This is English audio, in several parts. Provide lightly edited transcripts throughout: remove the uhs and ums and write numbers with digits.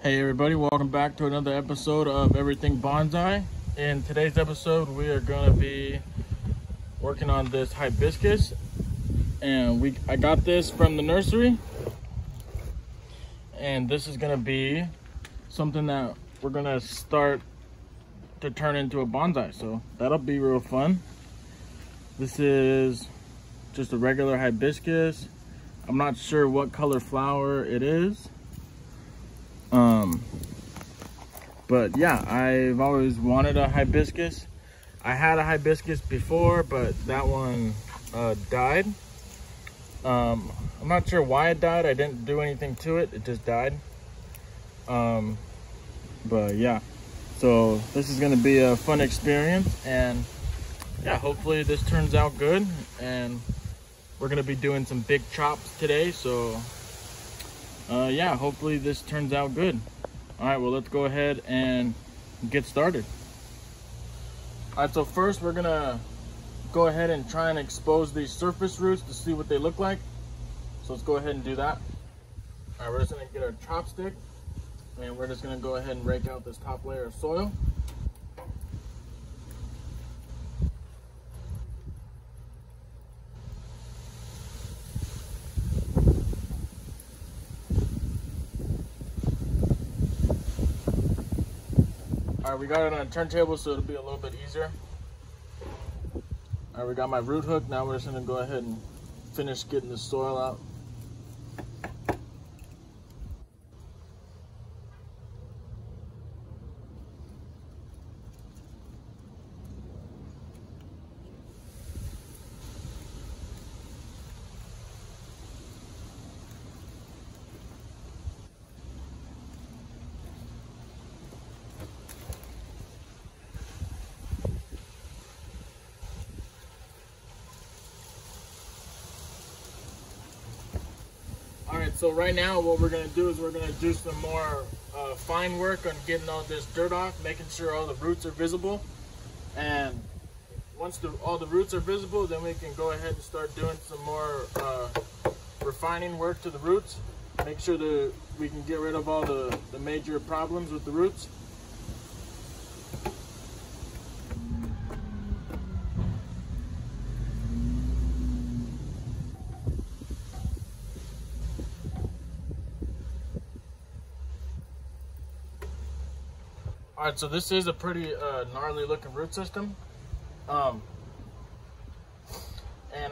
Hey everybody, welcome back to another episode of Everything Bonsai. In today's episode, we are going to be working on this hibiscus, and I got this from the nursery, and this is going to be something that we're going to start to turn into a bonsai, so that'll be real fun. This is just a regular hibiscus. I'm not sure what color flower it is. But yeah, I've always wanted a hibiscus. I had a hibiscus before, but that one died. I'm not sure why it died. I didn't do anything to it. It just died. But yeah, so this is going to be a fun experience, and yeah, hopefully this turns out good. And we're going to be doing some big chops today, so yeah, hopefully this turns out good. All right, well, let's go ahead and get started. All right, so first we're gonna go ahead and try and expose these surface roots to see what they look like. So let's go ahead and do that. All right, we're just gonna get our chopstick, and we're just gonna go ahead and rake out this top layer of soil. All right, we got it on a turntable, so it'll be a little bit easier. All right, we got my root hook. Now we're just gonna go ahead and finish getting the soil out. Alright, so right now what we're going to do is we're going to do some more fine work on getting all this dirt off, making sure all the roots are visible. And once all the roots are visible, then we can go ahead and start doing some more refining work to the roots. Make sure that we can get rid of all the major problems with the roots. Alright, so this is a pretty gnarly looking root system. And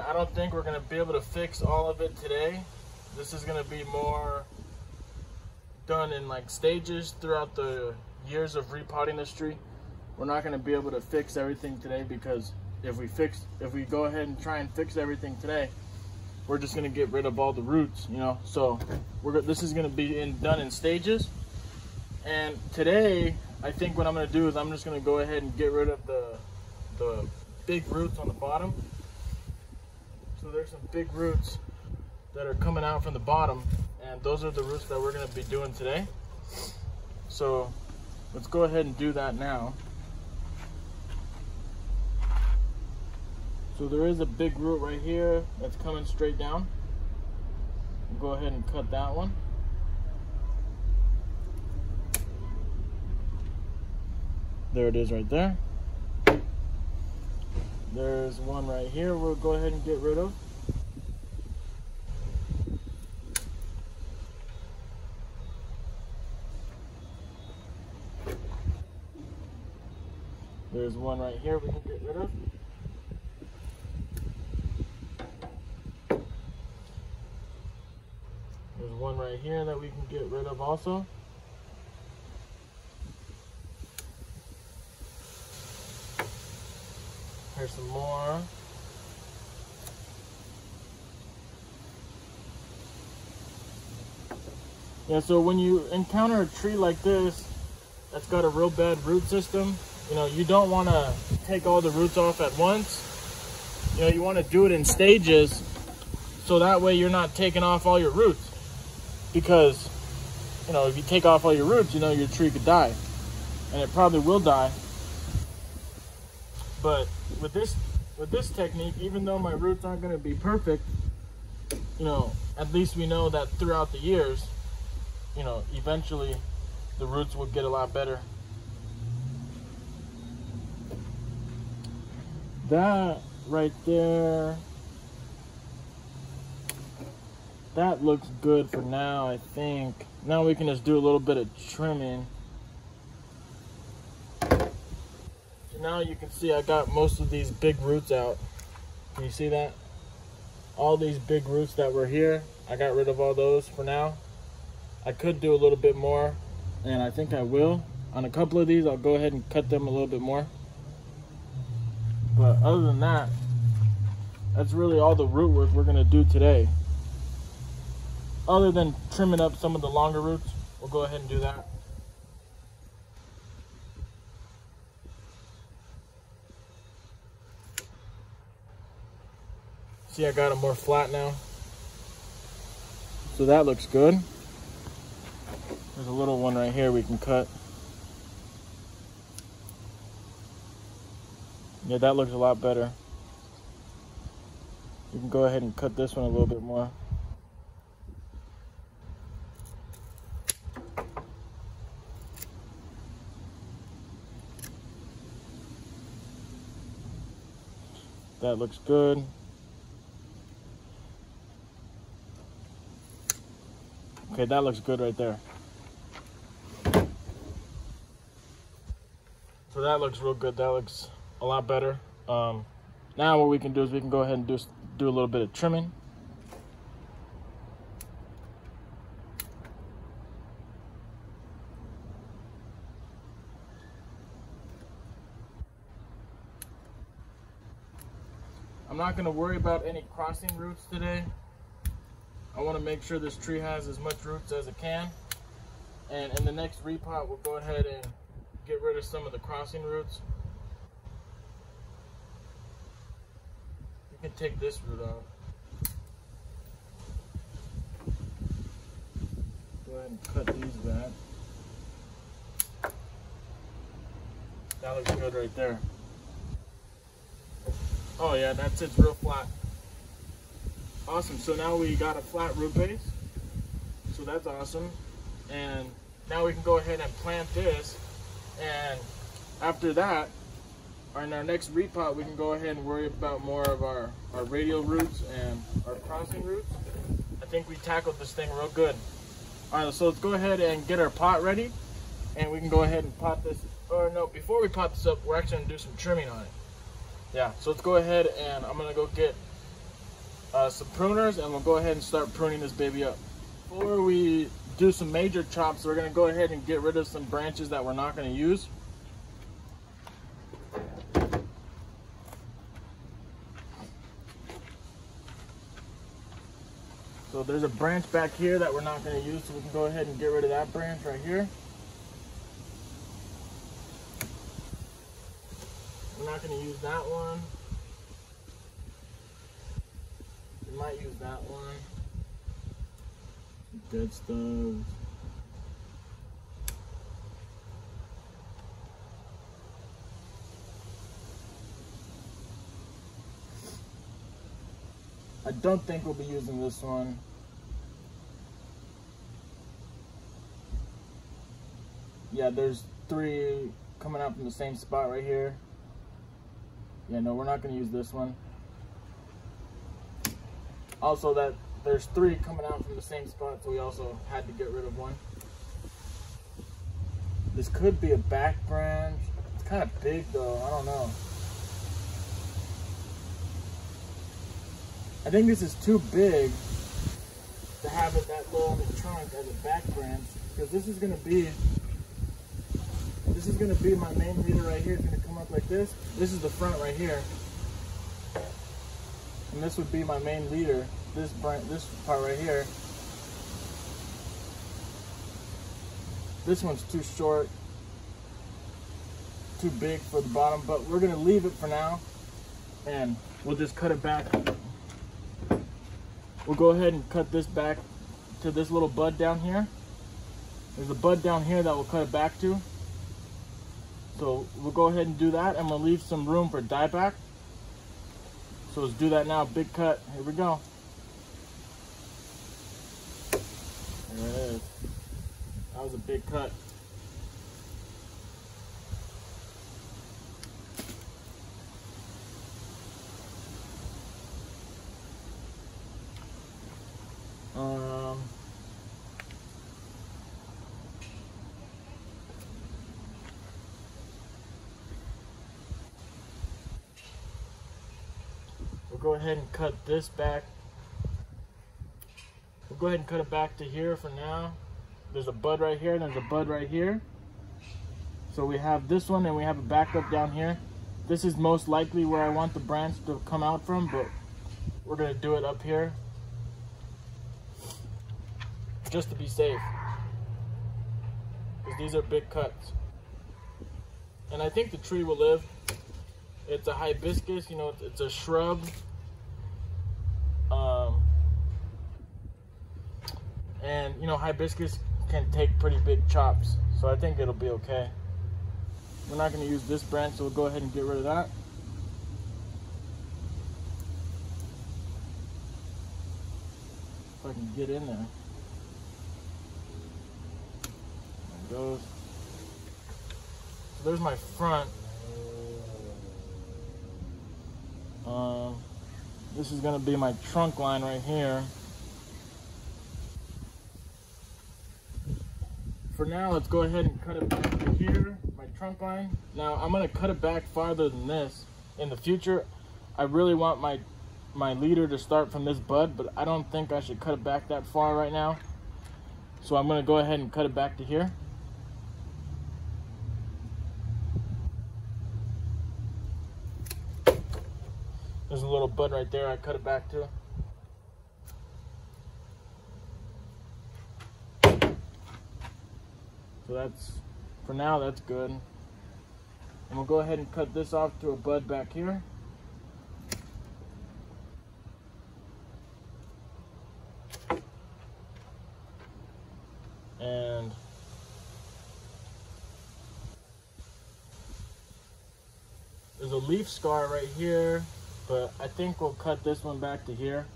I don't think we're going to be able to fix all of it today. This is going to be more done in like stages throughout the years of repotting this tree. We're not going to be able to fix everything today, because if we go ahead and try and fix everything today, we're just going to get rid of all the roots, you know. So this is going to be done in stages. And today, I think what I'm going to do is I'm just going to go ahead and get rid of the big roots on the bottom. So there's some big roots that are coming out from the bottom, and those are the roots that we're going to be doing today. So let's go ahead and do that now. So there is a big root right here that's coming straight down. We'll go ahead and cut that one. There it is right there. There's one right here we'll go ahead and get rid of. There's one right here we can get rid of. There's one right here that we can get rid of also. Here's some more. Yeah, so when you encounter a tree like this that's got a real bad root system, you know, you don't want to take all the roots off at once. You know, you want to do it in stages, so that way you're not taking off all your roots. Because, you know, if you take off all your roots, you know, your tree could die. And it probably will die. But with this technique, even though my roots aren't going to be perfect, you know, at least we know that throughout the years, you know, eventually the roots will get a lot better. That right there, that looks good for now, I think. Now we can just do a little bit of trimming. So now you can see I got most of these big roots out. Can you see that? All these big roots that were here, I got rid of all those for now. I could do a little bit more, and I think I will. On a couple of these, I'll go ahead and cut them a little bit more. But other than that, that's really all the root work we're gonna do today. Other than trimming up some of the longer roots, we'll go ahead and do that. See, I got them more flat now. So that looks good. There's a little one right here we can cut. Yeah, that looks a lot better. You can go ahead and cut this one a little bit more. That looks good. Okay, that looks good right there. So that looks real good. That looks a lot better. Now what we can do is we can go ahead and do a little bit of trimming. I'm not going to worry about any crossing roots today. I want to make sure this tree has as much roots as it can. And in the next repot, we'll go ahead and get rid of some of the crossing roots. You can take this root out. Go ahead and cut these back. That looks good right there. Oh yeah, that sits real flat. Awesome, so now we got a flat root base. So that's awesome. And now we can go ahead and plant this. And after that, in our next repot, we can go ahead and worry about more of our radial roots and our crossing roots. I think we tackled this thing real good. All right, so let's go ahead and get our pot ready. And we can go ahead and pot this, or no, before we pot this up, we're actually gonna do some trimming on it. Yeah, so let's go ahead and I'm gonna go get some pruners and we'll go ahead and start pruning this baby up. Before we do some major chops, we're gonna go ahead and get rid of some branches that we're not gonna use. So there's a branch back here that we're not gonna use, so we can go ahead and get rid of that branch right here. We're not going to use that one. We might use that one. Dead stubs. I don't think we'll be using this one. Yeah, there's 3 coming out from the same spot right here. Yeah, no, we're not going to use this one. Also, that there's 3 coming out from the same spot, so we also had to get rid of one. This could be a back branch. It's kind of big though, I don't know. I think this is too big to have it that low on the trunk as a back branch, because this is going to be my main leader right here. It's going to come up like this. This is the front right here. And this would be my main leader. This part right here. This one's too short, too big for the bottom, but we're going to leave it for now. And we'll just cut it back. We'll go ahead and cut this back to this little bud down here. There's a bud down here that we'll cut it back to. So we'll go ahead and do that, and we'll leave some room for dieback. So let's do that now. Big cut. Here we go. There it is. That was a big cut. go ahead and cut this back. We'll go ahead and cut it back to here for now. There's a bud right here and there's a bud right here. So we have this one and we have a backup down here. This is most likely where I want the branch to come out from, but we're gonna do it up here just to be safe, because these are big cuts. And I think the tree will live. It's a hibiscus, you know, it's a shrub. And you know, hibiscus can take pretty big chops, so I think it'll be okay. We're not going to use this branch, so we'll go ahead and get rid of that. If I can get in there. There it goes. So there's my front. This is going to be my trunk line right here. For now, let's go ahead and cut it back to here, my trunk line. Now, I'm going to cut it back farther than this. In the future, I really want my leader to start from this bud, but I don't think I should cut it back that far right now. So I'm going to go ahead and cut it back to here. There's a little bud right there I cut it back to. So that's, for now, that's good. And we'll go ahead and cut this off to a bud back here. And there's a leaf scar right here, but I think we'll cut this one back to here.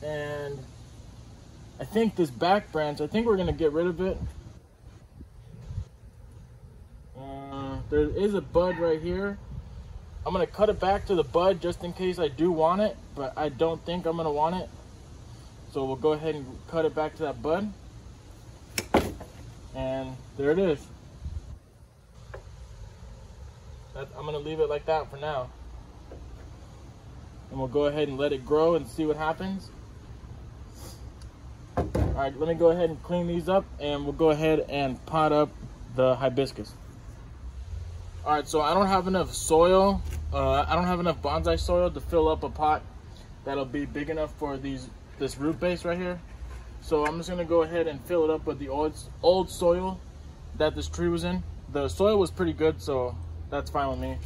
And I think this back branch, I think we're gonna get rid of it. There is a bud right here. I'm gonna cut it back to the bud just in case I do want it, but I don't think I'm gonna want it. So we'll go ahead and cut it back to that bud. And there it is. I'm gonna leave it like that for now. And we'll go ahead and let it grow and see what happens. All right, let me go ahead and clean these up and we'll go ahead and pot up the hibiscus. All right, so I don't have enough soil. I don't have enough bonsai soil to fill up a pot that'll be big enough for this root base right here. So I'm just gonna go ahead and fill it up with the old soil that this tree was in. The soil was pretty good, so that's fine with me.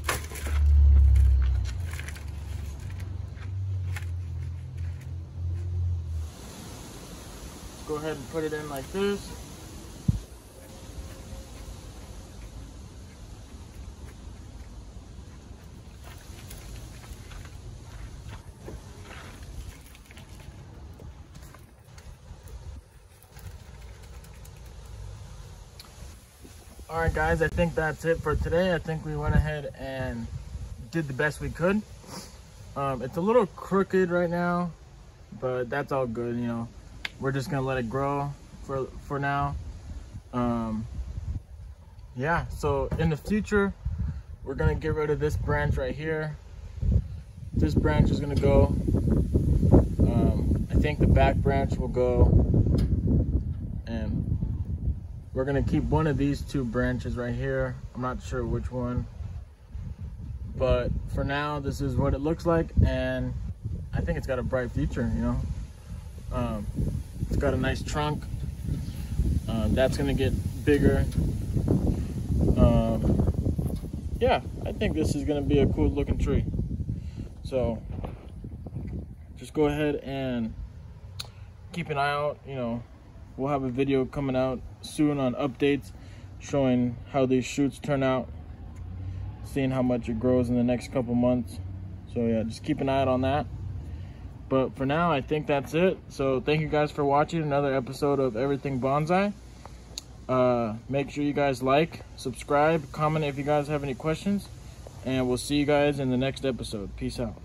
Go ahead and put it in like this. All right, guys, I think that's it for today. I think we went ahead and did the best we could. It's a little crooked right now, but that's all good, you know. We're just gonna let it grow for now. Yeah, so in the future, we're gonna get rid of this branch right here. This branch is gonna go. I think the back branch will go, and we're gonna keep one of these two branches right here. I'm not sure which one, but for now, this is what it looks like, and I think it's got a bright future, you know. It's got a nice trunk. That's gonna get bigger. Yeah, I think this is gonna be a cool looking tree. So just go ahead and keep an eye out, you know. We'll have a video coming out soon on updates showing how these shoots turn out, seeing how much it grows in the next couple months. So yeah, just keep an eye out on that. But for now, I think that's it. So thank you guys for watching another episode of Everything Bonsai. Make sure you guys like, subscribe, comment if you guys have any questions, and we'll see you guys in the next episode. Peace out.